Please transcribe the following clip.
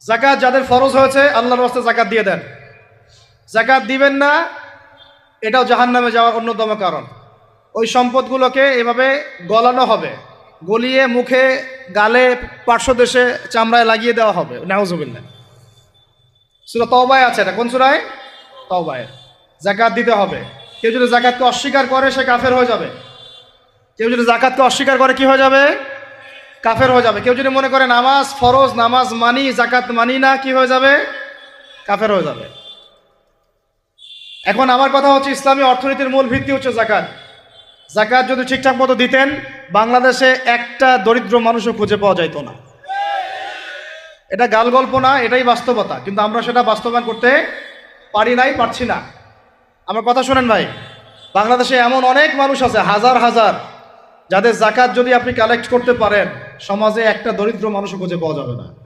যাকাত যাদের ফরজ হয়েছে আল্লাহর রাস্তায় যাকাত দিয়ে দেন। যাকাত দিবেন না, এটাও জাহান্নামে যাওয়ার অন্যতম কারণ। ওই সম্পদগুলোকে এভাবে গলানো হবে, গলিয়ে মুখে, গালে, পার্শ্বদেশে, চামড়ায় লাগিয়ে দেওয়া হবে। নাউজুবিল্লাহ। সূরা তাওবায় আছে, এটা কোন সূরায়? তাওবায়। যাকাত দিতে হবে। কেউ যদি যাকাতকে অস্বীকার করে সে কাফের হয়ে যাবে। কেউ যদি যাকাতকে অস্বীকার করে কি হয়ে যাবে? কাফের হয়ে যাবে। কেউ যদি মনে করে নামাজ ফরজ, নামাজ মানি, যাকাত মানি না, কি হয়ে যাবে? কাফের হয়ে যাবে। এখন আমার কথা হচ্ছে, ইসলামী অর্থনীতির মূল ভিত্তি হচ্ছে যাকাত। যাকাত যদি ঠিকঠাক মতো দিতেন, বাংলাদেশে একটা দরিদ্র মানুষও খুঁজে পাওয়া যাইত না। এটা গাল গল্প না, এটাই বাস্তবতা। কিন্তু আমরা সেটা বাস্তবায়ন করতে পারি নাই, পারছি না। আমার কথা শোনেন ভাই, বাংলাদেশে এমন অনেক মানুষ আছে, হাজার হাজার, যাদের যাকাত যদি আপনি কালেক্ট করতে পারেন, সমাজে একটা দরিদ্র মানুষও খুঁজে পাওয়া যাবে না।